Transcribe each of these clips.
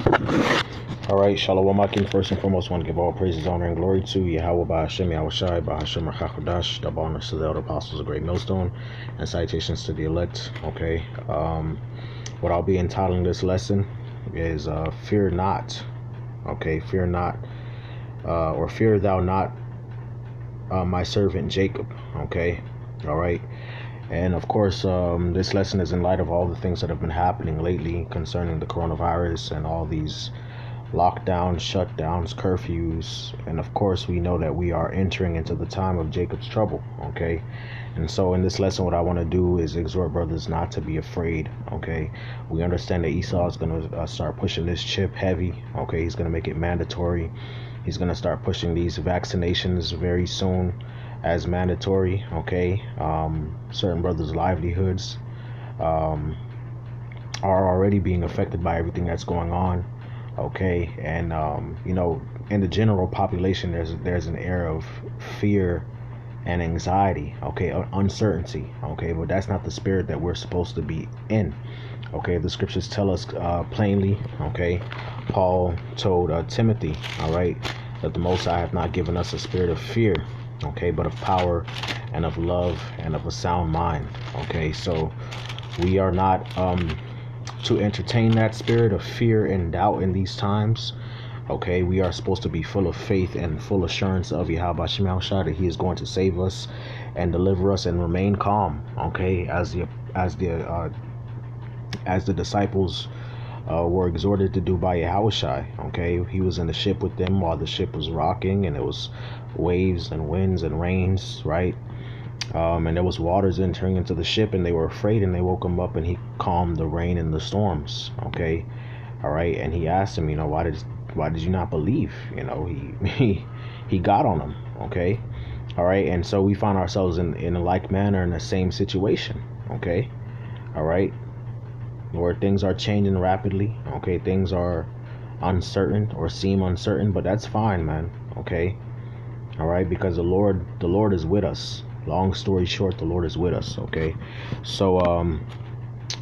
All right, Shalom Akim. First and foremost, want to give all praises, honor, and glory to Yahweh Ba'Hashem, Yahweh Shai, Ba'Hashem Rachakadash, double honors to the elder apostles of Great Millstone, and salutations to the elect. Okay, what I'll be entitling this lesson is Fear Not. Okay, fear not, or fear thou not, my servant Jacob. Okay, all right. And of course, this lesson is in light of all the things that have been happening lately concerning the coronavirus and all these lockdowns, shutdowns, curfews, and of course we know that we are entering into the time of Jacob's trouble. Okay, and so in this lesson what I want to do is exhort brothers not to be afraid. Okay, we understand that Esau is going to start pushing this chip heavy. Okay, he's going to make it mandatory. He's going to start pushing these vaccinations very soon as mandatory. Okay, certain brothers' livelihoods are already being affected by everything that's going on. Okay, and in the general population there's an air of fear and anxiety. Okay, uncertainty. Okay, but that's not the spirit that we're supposed to be in. Okay, the scriptures tell us plainly. Okay, Paul told Timothy, all right, that the Most High hath not given us a spirit of fear, okay, but of power and of love and of a sound mind. Okay, so we are not to entertain that spirit of fear and doubt in these times. Okay, we are supposed to be full of faith and full assurance of Yahweh Shai that He is going to save us and deliver us and remain calm. Okay, as the disciples were exhorted to do by Yahweh Shai. Okay, He was in the ship with them while the ship was rocking, and it was waves and winds and rains, right? And there was waters entering into the ship, and they were afraid, and they woke him up, and he calmed the rain and the storms. Okay, all right. And he asked him, why did you not believe? He got on them. Okay, all right. And so we find ourselves in a like manner in the same situation. Okay, all right, where things are changing rapidly. Okay, things are uncertain or seem uncertain, but that's fine, man. Okay, all right, because the Lord is with us. Long story short, the Lord is with us. Okay, so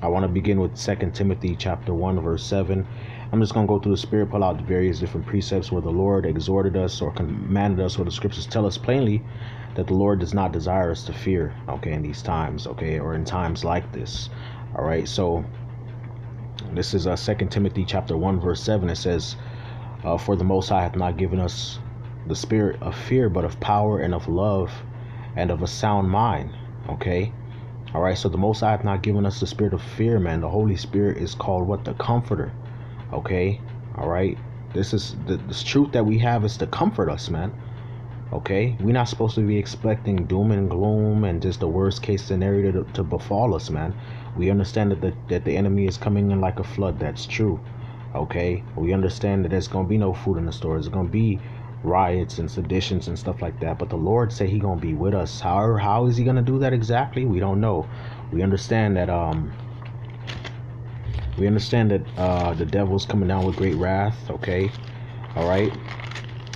I want to begin with 2 Timothy chapter 1 verse 7. I'm just going to go through the spirit, pull out the various different precepts where the Lord exhorted us or commanded us, where the scriptures tell us plainly that the Lord does not desire us to fear, okay, in these times, okay, or in times like this. All right, so this is 2 Timothy chapter 1 verse 7. It says, for the Most High hath not given us the spirit of fear, but of power and of love and of a sound mind. Okay, all right, so the Most High hath not given us the spirit of fear, man. The Holy Spirit is called what? The Comforter. Okay, all right, this is this truth that we have is to comfort us, man. Okay, we're not supposed to be expecting doom and gloom and just the worst case scenario to befall us, man. We understand that the enemy is coming in like a flood. That's true. Okay, we understand that there's gonna be no food in the stores. There's gonna be riots and seditions and stuff like that, but the Lord said He gonna be with us. However, how is He gonna do that exactly? We don't know. We understand that the devil's coming down with great wrath. Okay, all right.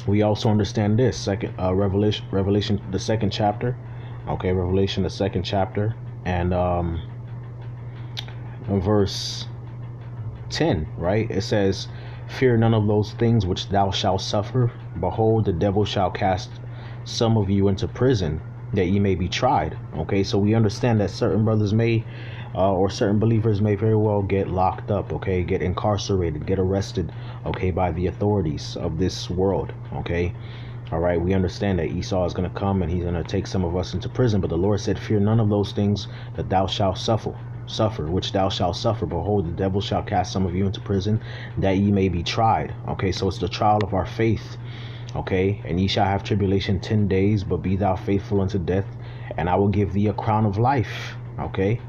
We also understand this second Revelation the second chapter. Okay, Revelation the second chapter and verse 10, right? It says, fear none of those things which thou shalt suffer. Behold, the devil shall cast some of you into prison, that ye may be tried. Okay, so we understand that certain brothers may or certain believers may very well get locked up, okay, get incarcerated, get arrested, okay, by the authorities of this world. Okay, all right, we understand that Esau is going to come and he's going to take some of us into prison, but the Lord said, fear none of those things that thou shalt suffer, which thou shalt suffer. Behold, the devil shall cast some of you into prison, that ye may be tried. Okay, so it's the trial of our faith. Okay, and ye shall have tribulation 10 days, but be thou faithful unto death, and I will give thee a crown of life. Okay,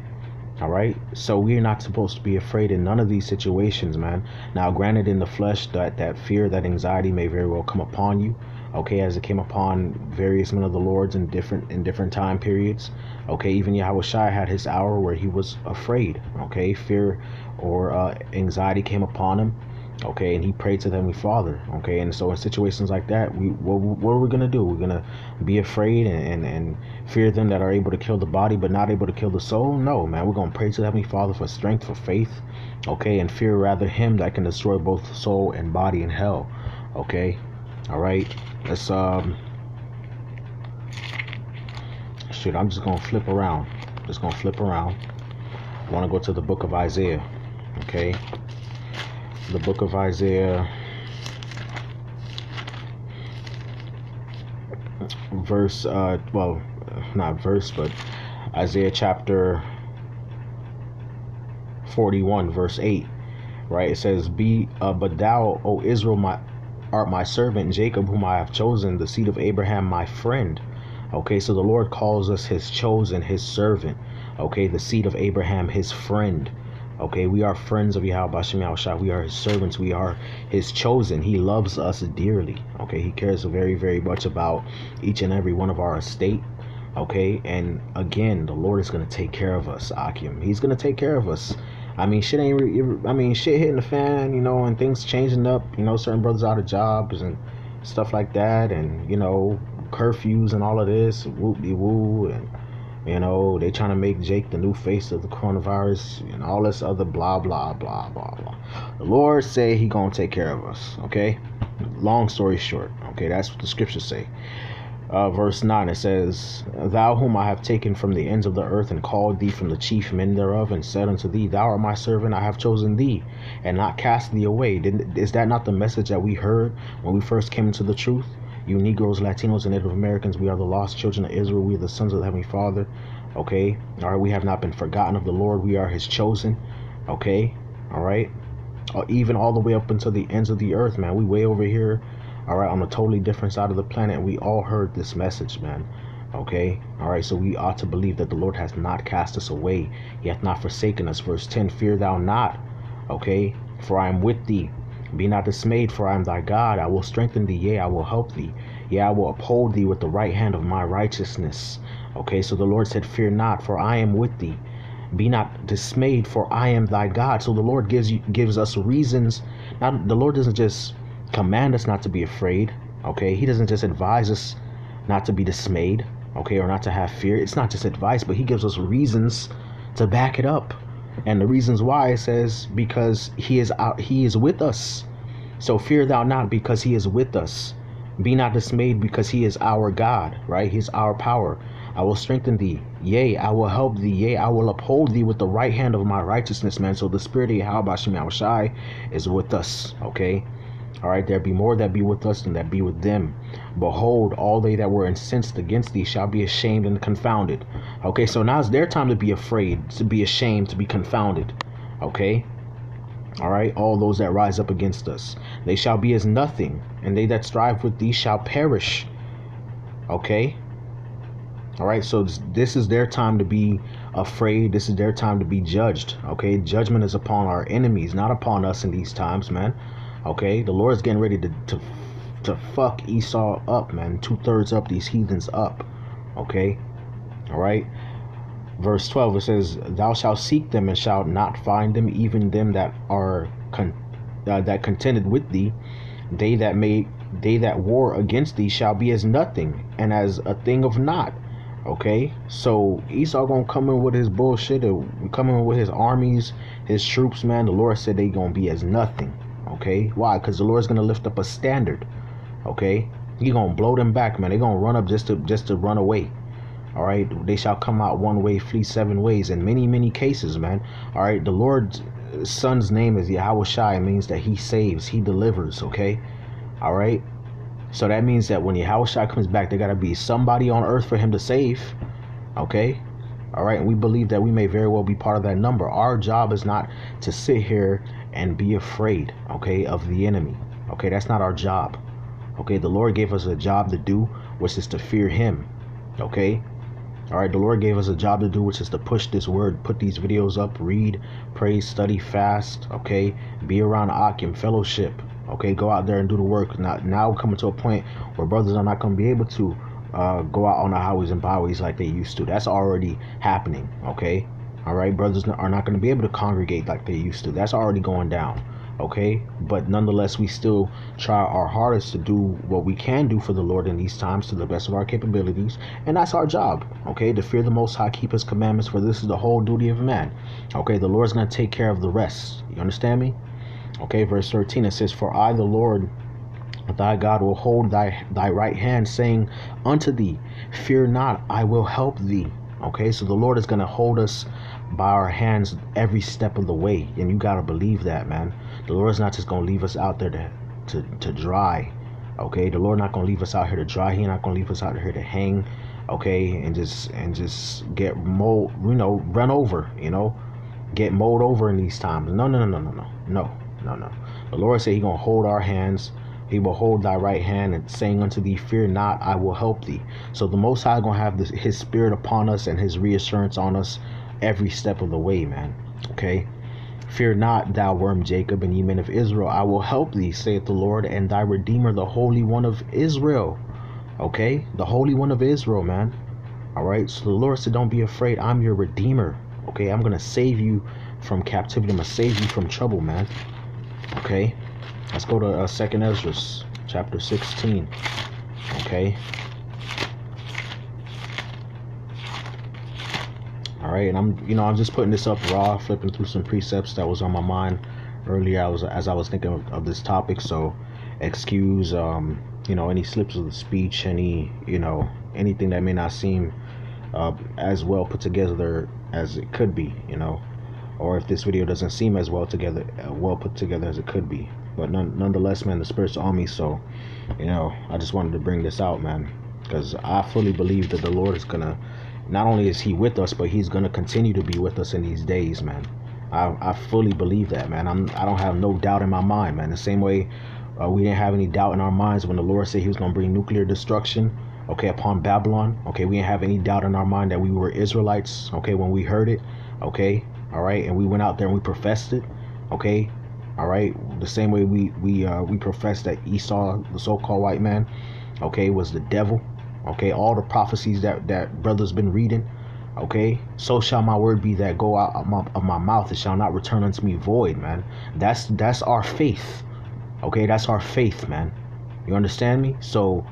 all right, so we're not supposed to be afraid in none of these situations, man. Now, granted, in the flesh, that fear, that anxiety may very well come upon you. Okay, as it came upon various men of the Lord's in different time periods. Okay, even Yahweh Shai had his hour where he was afraid. Okay, fear or anxiety came upon him. Okay, and he prayed to the Heavenly Father. Okay, and so in situations like that, what are we gonna do? We're gonna be afraid and fear them that are able to kill the body but not able to kill the soul? No, man, we're gonna pray to the Heavenly Father for strength, for faith. Okay, and fear rather Him that can destroy both soul and body in hell. Okay, all right. Let's shoot. I'm just gonna flip around. Just gonna flip around. I want to go to the book of Isaiah. Okay, the book of Isaiah, verse well, not verse, but Isaiah chapter 41 verse 8, right? It says, but thou, O Israel, art my servant, Jacob whom I have chosen, the seed of Abraham my friend. Okay, so the Lord calls us his chosen, his servant. Okay, the seed of Abraham, his friend. Okay, we are friends of Yahweh Bashem Yahushua. We are his servants. We are his chosen. He loves us dearly. Okay, he cares very, very much about each and every one of our estate. Okay, and again, the Lord is going to take care of us, Akim. He's going to take care of us. I mean, shit shit hitting the fan, and things changing up, certain brothers out of jobs and stuff like that, and, curfews and all of this, whoop-de-woo, and, they trying to make Jake the new face of the coronavirus and all this other blah, blah, blah, blah, blah. The Lord say he going to take care of us, okay? Long story short, okay, that's what the scriptures say. Verse 9, it says, thou whom I have taken from the ends of the earth and called thee from the chief men thereof, and said unto thee, thou art my servant, I have chosen thee and not cast thee away. Is that not the message that we heard when we first came into the truth? You Negroes, Latinos, and Native Americans, we are the lost children of Israel. We are the sons of the Heavenly Father. Okay, all right, we have not been forgotten of the Lord. We are his chosen. Okay, all right, even all the way up until the ends of the earth, man. We way over here, all right, on a totally different side of the planet, and we all heard this message, man. Okay, all right, so we ought to believe that the Lord has not cast us away. He hath not forsaken us. Verse 10, fear thou not, okay, for I am with thee. Be not dismayed, for I am thy God. I will strengthen thee, yea, I will help thee. Yea, I will uphold thee with the right hand of my righteousness. Okay, so the Lord said, fear not, for I am with thee. Be not dismayed, for I am thy God. So the Lord gives us reasons. Now, the Lord doesn't just command us not to be afraid. Okay, he doesn't just advise us not to be dismayed, okay, or not to have fear. It's not just advice, but he gives us reasons to back it up. And the reasons why, it says, because he is with us. So fear thou not, because he is with us. Be not dismayed, because he is our God, right? He's our power. I will strengthen thee, yea, I will help thee, yea, I will uphold thee with the right hand of my righteousness, man. So the spirit of Yahweh Bashem Yahushai is with us, okay? All right, there be more that be with us than that be with them. Behold, all they that were incensed against thee shall be ashamed and confounded. Okay, so now it's their time to be afraid, to be ashamed, to be confounded. Okay, all right, all those that rise up against us, they shall be as nothing, and they that strive with thee shall perish. Okay, all right, so this is their time to be afraid. This is their time to be judged. Okay, judgment is upon our enemies, not upon us in these times, man. Okay, the Lord's getting ready to fuck Esau up, man. 2/3 up, these heathens up. Okay, all right. Verse 12, it says, thou shalt seek them and shalt not find them, even them that are that contended with thee. They that war against thee shall be as nothing, and as a thing of naught. Okay, so Esau gonna come in with his bullshit, coming with his armies, his troops, man. The Lord said they gonna be as nothing. Okay, why? Because the Lord's gonna lift up a standard. Okay, he gonna blow them back, man. They gonna run up just to run away. All right, they shall come out one way, flee 7 ways. In many cases, man. All right, the Lord's son's name is Yahweh Shai. It means that he saves, he delivers. Okay, all right. So that means that when Yahweh Shai comes back, there gotta be somebody on earth for him to save. Okay, all right, and we believe that we may very well be part of that number. Our job is not to sit here and be afraid, okay, of the enemy. Okay, that's not our job. Okay, the Lord gave us a job to do, which is to fear him. Okay, all right, the Lord gave us a job to do, which is to push this word, put these videos up, read, pray, study, fast. Okay, be around Akim, fellowship. Okay, go out there and do the work. Now we're coming to a point where brothers are not going to be able to go out on the highways and byways like they used to. That's already happening. Okay, all right, brothers are not going to be able to congregate like they used to. That's already going down. Okay, but nonetheless, we still try our hardest to do what we can do for the Lord in these times to the best of our capabilities, and that's our job. Okay, to fear the Most High, keep His commandments, for this is the whole duty of man. Okay, the Lord's gonna take care of the rest. You understand me? Okay, verse 13, it says, "For I, the Lord thy God, will hold thy right hand, saying unto thee, fear not, I will help thee." Okay, so the Lord is going to hold us by our hands every step of the way, and you got to believe that, man. The Lord is not just going to leave us out there to dry. Okay, the Lord not going to leave us out here to dry. He not going to leave us out here to hang. Okay, and just get mowed, run over, get mowed over in these times. No, no, no, no, no, no, no, no. The Lord said He gonna hold our hands. He will hold thy right hand, and saying unto thee, fear not, I will help thee. So the Most High gonna have His Spirit upon us and His reassurance on us every step of the way, man. Okay. Fear not, thou worm Jacob, and ye men of Israel, I will help thee, saith the Lord, and thy Redeemer, the Holy One of Israel. Okay, the Holy One of Israel, man. All right, so the Lord said, don't be afraid. I'm your Redeemer. Okay, I'm gonna save you from captivity. I'm gonna save you from trouble, man. Okay, let's go to 2nd Ezra chapter 16. Okay, all right, and I'm just putting this up raw, flipping through some precepts that was on my mind earlier. As I was thinking of this topic. So excuse any slips of the speech, anything that may not seem as well put together as it could be, or if this video doesn't seem as well put together as it could be. But nonetheless, man, the Spirit's on me, so I just wanted to bring this out, man, because I fully believe that the Lord is gonna, not only is He with us, but He's gonna continue to be with us in these days, man. I fully believe that, man. I don't have no doubt in my mind, man. The same way we didn't have any doubt in our minds when the Lord said He was gonna bring nuclear destruction, okay, upon Babylon. Okay, we didn't have any doubt in our mind that we were Israelites, okay, when we heard it. Okay, all right, and we went out there and we professed it. Okay, all right, the same way we professed that Esau, the so-called white man, okay, was the devil. Okay, all the prophecies that brother's been reading. Okay, so shall my word be that go out of my mouth, it shall not return unto me void, man. That's our faith. Okay, that's our faith, man. You understand me? So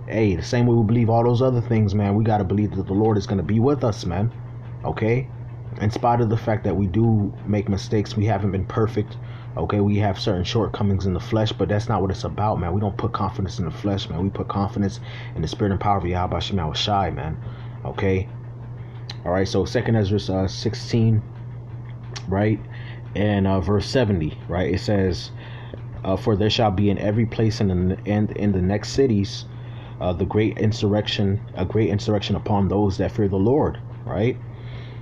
hey, the same way we believe all those other things, man, we got to believe that the Lord is going to be with us, man. Okay, in spite of the fact that we do make mistakes, we haven't been perfect. Okay, we have certain shortcomings in the flesh, but that's not what it's about, man. We don't put confidence in the flesh, man. We put confidence in the Spirit and power of Yahweh Shema Shai, man. Okay, all right, so 2nd Ezra 16, right, and verse 70, right, it says, for there shall be in every place and in the next cities a great insurrection upon those that fear the Lord, right?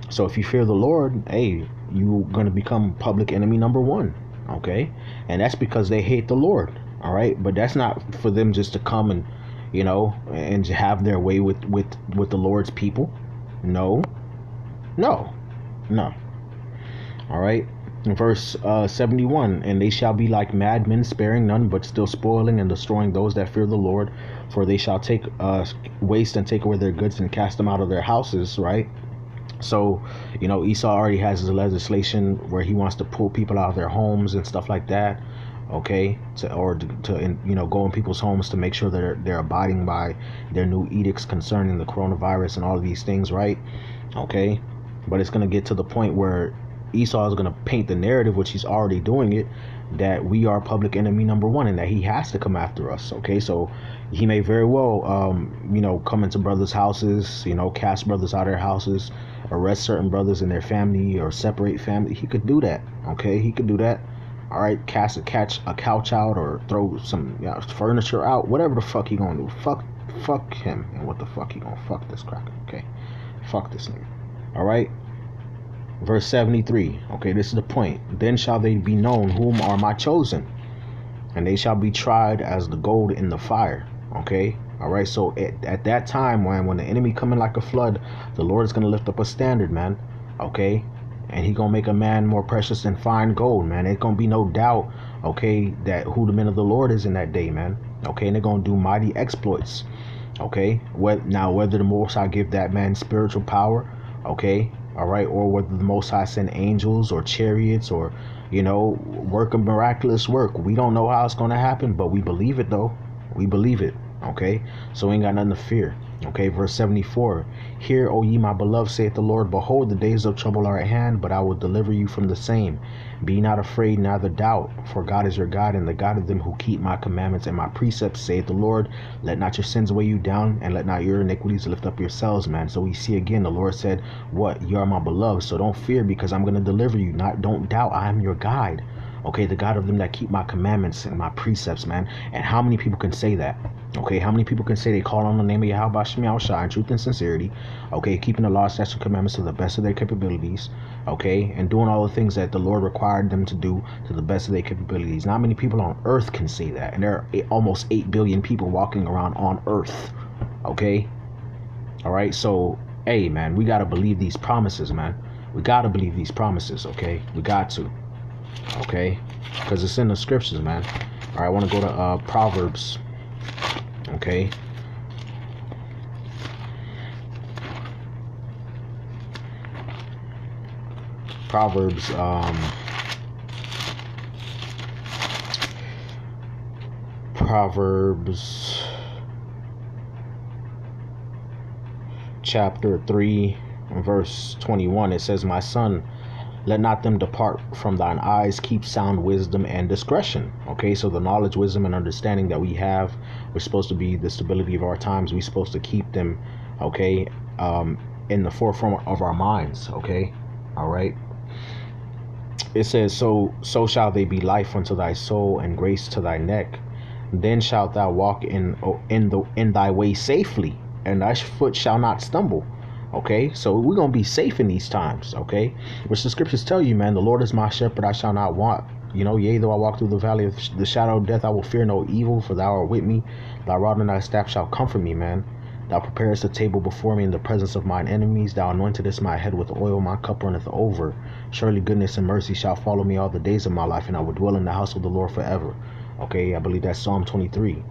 So if you fear the Lord, hey, you're going to become public enemy number one, okay? And that's because they hate the Lord, all right? But that's not for them just to come and, and have their way with the Lord's people. No. All right. In verse 71, and they shall be like madmen, sparing none, but still spoiling and destroying those that fear the Lord. For they shall take waste and take away their goods and cast them out of their houses, right? So, Esau already has his legislation where he wants to pull people out of their homes and stuff like that, okay? To go in people's homes to make sure that they're abiding by their new edicts concerning the coronavirus and all of these things, right? Okay? But it's going to get to the point where Esau is going to paint the narrative, which he's already doing it, that we are public enemy number one and that he has to come after us. Okay, so he may very well, come into brothers' houses, cast brothers out of their houses, arrest certain brothers and their family, or separate family. He could do that. Okay, he could do that. All right, catch a couch out, or throw some furniture out, whatever the fuck he gonna do. Fuck him, and what the fuck he gonna fuck this cracker. Okay, fuck this nigga. All right. Verse 73, okay, this is the point. Then shall they be known whom are my chosen, and they shall be tried as the gold in the fire. Okay, all right, so at that time, when the enemy coming like a flood, the Lord is going to lift up a standard, man. Okay, and He going to make a man more precious than fine gold, man. There's going to be no doubt, okay, that who the men of the Lord is in that day, man. Okay, and they're going to do mighty exploits. Okay, whether the Most High give that man spiritual power, okay, all right, or whether the Most High send angels or chariots or work a miraculous work. We don't know how it's going to happen, but we believe it though. We believe it. Okay, so we ain't got nothing to fear. Okay, verse 74. Hear, O ye my beloved, saith the Lord, behold, the days of trouble are at hand, but I will deliver you from the same. Be not afraid, neither doubt, for God is your God, and the God of them who keep my commandments and my precepts, saith the Lord. Let not your sins weigh you down, and let not your iniquities lift up yourselves, man. So we see again, the Lord said, what? You are my beloved, so don't fear, because I'm going to deliver you. Don't doubt, I am your guide. Okay, the God of them that keep my commandments and my precepts, man. And how many people can say that? Okay, how many people can say they call on the name of Yahweh Shem Yahushua in truth and sincerity? Okay, keeping the law, statutes, and commandments to the best of their capabilities. Okay, and doing all the things that the Lord required them to do to the best of their capabilities. Not many people on earth can say that, and there are almost 8 billion people walking around on earth. Okay, all right. So, hey, man, we gotta believe these promises, man. We gotta believe these promises. Okay, we got to. Okay, because it's in the scriptures, man. All right, I want to go to Proverbs. Okay, Proverbs Proverbs chapter 3 verse 21. It says, my son, let not them depart from thine eyes, keep sound wisdom and discretion. Okay, so the knowledge, wisdom, and understanding that we have, we're supposed to be the stability of our times. We're supposed to keep them, okay, in the forefront of our minds. Okay, all right. It says, so shall they be life unto thy soul and grace to thy neck. Then shalt thou walk in thy way safely, and thy foot shall not stumble. Okay, so we're going to be safe in these times, okay? Which the scriptures tell you, man, the Lord is my shepherd, I shall not want. Yea, though I walk through the valley of the shadow of death, I will fear no evil, for thou art with me. Thy rod and thy staff shall comfort me, man. Thou preparest a table before me in the presence of mine enemies. Thou anointest my head with oil, my cup runneth over. Surely goodness and mercy shall follow me all the days of my life, and I will dwell in the house of the Lord forever. Okay, I believe that's Psalm 23.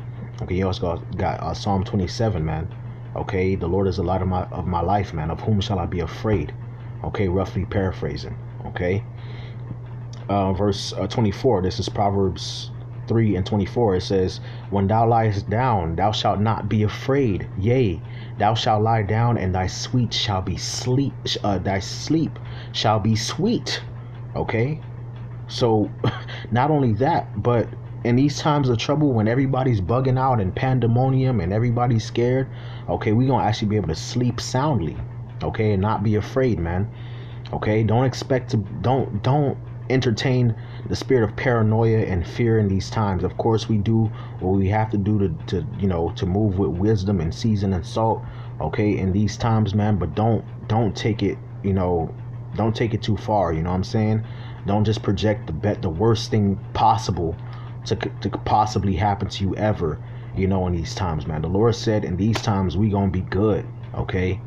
Okay, you also got Psalm 27, man. Okay, the Lord is the light of my life, man. Of whom shall I be afraid? Okay, roughly paraphrasing. Okay, verse 24. This is Proverbs 3 and 24. It says, when thou liest down, thou shalt not be afraid. Yea, thou shalt lie down, and thy sleep shall be sleep. Thy sleep shall be sweet. Okay, so not only that, but in these times of trouble, when everybody's bugging out and pandemonium and everybody's scared, okay, we're gonna actually be able to sleep soundly, okay, and not be afraid, man. Okay, don't entertain the spirit of paranoia and fear in these times. Of course, we do what we have to do to move with wisdom and season and salt, okay, in these times, man. But don't take it, don't take it too far. You know what I'm saying? Don't just project the worst thing possible to possibly happen to you ever, in these times, man. The Lord said in these times we gonna be good. Okay,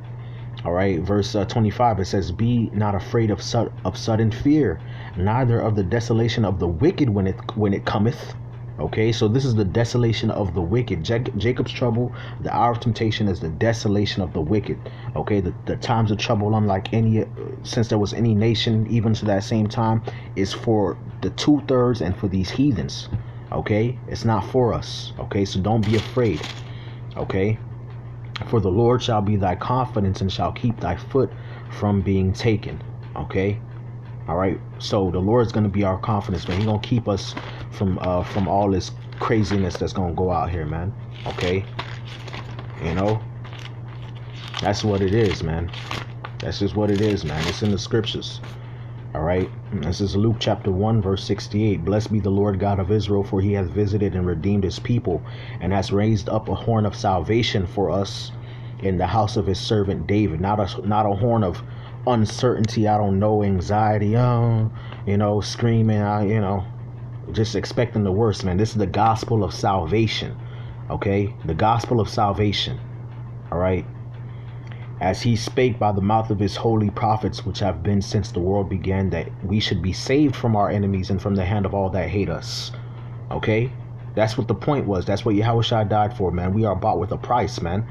all right. Verse 25, it says, be not afraid of sudden fear, neither of the desolation of the wicked when it cometh. Okay, so this is the desolation of the wicked. Jacob's trouble, the hour of temptation, is the desolation of the wicked. Okay, the times of trouble, unlike any since there was any nation even to that same time, is for the 2/3 and for these heathens. Okay, it's not for us. Okay, so don't be afraid. Okay, for the Lord shall be thy confidence and shall keep thy foot from being taken. Okay, all right. So the Lord's going to be our confidence, man. He's going to keep us from all this craziness that's going to go out here, man. Okay, that's what it is, man. That's just what it is, man. It's in the scriptures. All right, this is Luke chapter 1 verse 68. Blessed be the Lord God of Israel, for he hath visited and redeemed his people, and has raised up a horn of salvation for us in the house of his servant David. Not a horn of uncertainty, I don't know, anxiety, screaming, just expecting the worst, man. This is the gospel of salvation. Okay, the gospel of salvation. All right. As he spake by the mouth of his holy prophets, which have been since the world began, that we should be saved from our enemies and from the hand of all that hate us. Okay, that's what the point was. That's what Yahushua died for, man. We are bought with a price, man.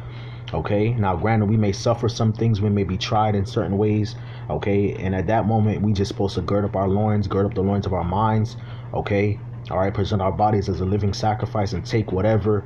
Okay, now granted, we may suffer some things, we may be tried in certain ways. Okay, and at that moment, we just supposed to gird up our loins, gird up the loins of our minds. Okay, all right, present our bodies as a living sacrifice and take whatever,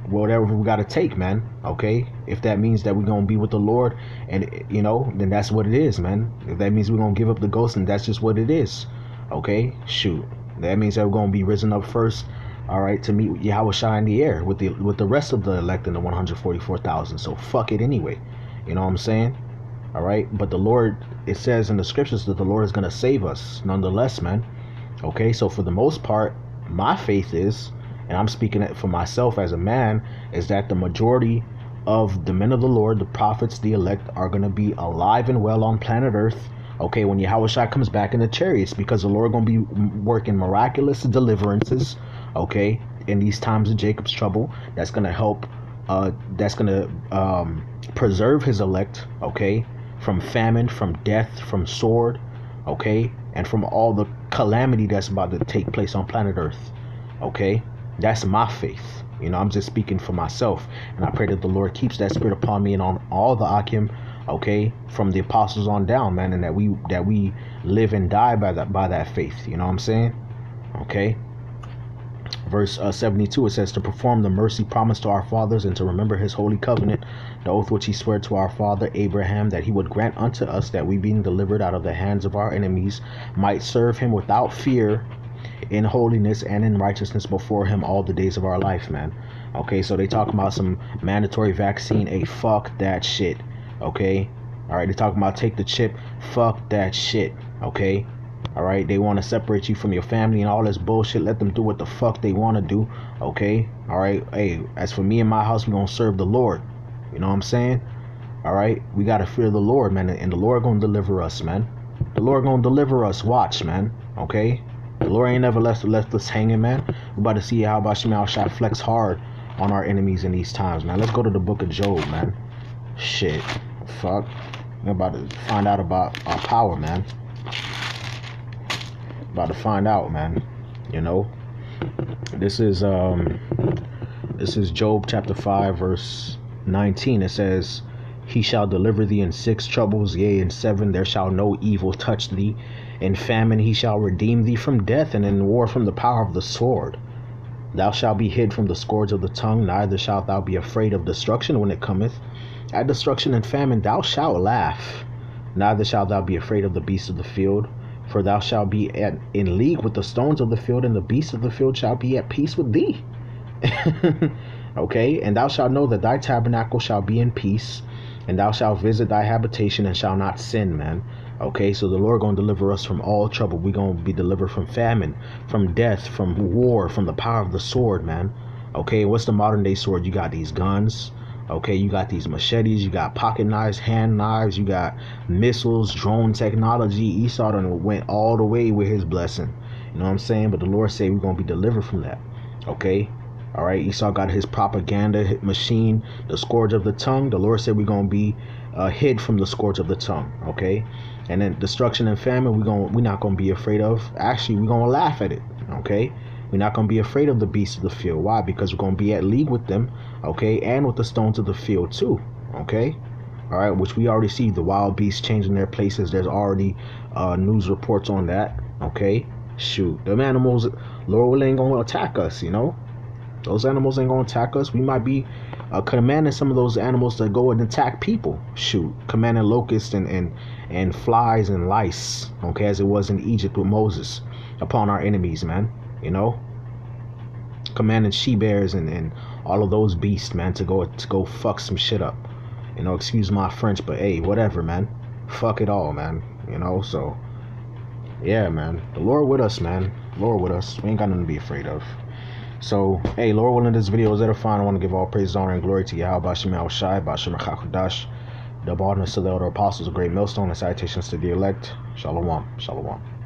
whatever we got to take, man. Okay, if that means that we're gonna be with the Lord, and then that's what it is, man. If that means we're gonna give up the ghost, and that's just what it is. Okay, shoot, that means that we're gonna be risen up first. All right, to meet Yahweh Shai in the air with the rest of the elect in the 144,000. So fuck it anyway. You know what I'm saying? All right, but the Lord, it says in the scriptures that the Lord is gonna save us nonetheless, man. Okay, so for the most part, my faith is, and I'm speaking it for myself as a man, is that the majority of the men of the Lord, the prophets, the elect, are going to be alive and well on planet Earth. Okay, when Yahweh Shai comes back in the chariots, because the Lord going to be working miraculous deliverances, okay, in these times of Jacob's trouble. That's going to help, that's going to preserve his elect, okay, from famine, from death, from sword, okay, and from all the calamity that's about to take place on planet Earth. Okay, that's my faith. I'm just speaking for myself, and I pray that the Lord keeps that spirit upon me and on all the Akim, okay, from the apostles on down, man, and that we live and die by that faith. You know what I'm saying? Okay. Verse 72, it says, to perform the mercy promised to our fathers and to remember his holy covenant, the oath which he swore to our father Abraham, that he would grant unto us that we, being delivered out of the hands of our enemies, might serve him without fear, in holiness and in righteousness before him all the days of our life, man. Okay, so they talk about some mandatory vaccine. Hey, fuck that shit. Okay, all right, they talking about take the chip. Fuck that shit. Okay, all right, they want to separate you from your family and all this bullshit. Let them do what the fuck they want to do. Okay, all right. Hey, as for me and my house, we gonna serve the Lord. You know what I'm saying? All right, we gotta fear the Lord, man, and the Lord gonna deliver us, man. The Lord gonna deliver us. Watch, man. Okay, the Lord ain't never left us hanging, man. We're about to see how Shemal Shai flex hard on our enemies in these times, man. Let's go to the book of Job, man. Shit, fuck. We're about to find out about our power, man. About to find out, man. This is Job chapter 5 verse 19. It says, he shall deliver thee in 6 troubles, yea, in 7 there shall no evil touch thee. In famine he shall redeem thee from death, and in war from the power of the sword. Thou shalt be hid from the scourge of the tongue, neither shalt thou be afraid of destruction when it cometh. At destruction and famine thou shalt laugh, neither shalt thou be afraid of the beasts of the field. For thou shalt be in league with the stones of the field, and the beasts of the field shall be at peace with thee. Okay, and thou shalt know that thy tabernacle shall be in peace, and thou shalt visit thy habitation and shall not sin, man. Okay, so the Lord gonna deliver us from all trouble. We gonna be delivered from famine, from death, from war, from the power of the sword, man. Okay, what's the modern day sword? You got these guns. Okay, you got these machetes, you got pocket knives, hand knives, you got missiles, drone technology. Esau done went all the way with his blessing. You know what I'm saying? But the Lord said we're going to be delivered from that. Okay? All right, Esau got his propaganda machine, the scourge of the tongue. The Lord said we're going to be hid from the scourge of the tongue. Okay? And then destruction and famine, we're not going to be afraid of. Actually, we're going to laugh at it. Okay? We're not going to be afraid of the beasts of the field. Why? Because we're going to be at league with them, okay, and with the stones of the field too, okay? All right, which we already see the wild beasts changing their places. There's already news reports on that, okay? Shoot, them animals, Lord will ain't going to attack us, Those animals ain't going to attack us. We might be commanding some of those animals to go and attack people. Shoot, commanding locusts and flies and lice, okay, as it was in Egypt with Moses, upon our enemies, man. Commanding she-bears and all of those beasts, man, to go fuck some shit up. Excuse my French, but hey, whatever, man. Fuck it all, man. So yeah, man. The Lord with us, man. Lord with us. We ain't got nothing to be afraid of. So, hey, Lord willing, this video is edifying. I want to give all praise, honor, and glory to Yahweh Shemal Shai, Bashem Chakodash, the boldness of the elder apostles, a great millstone, and citations to the elect. Shalom. Shalom.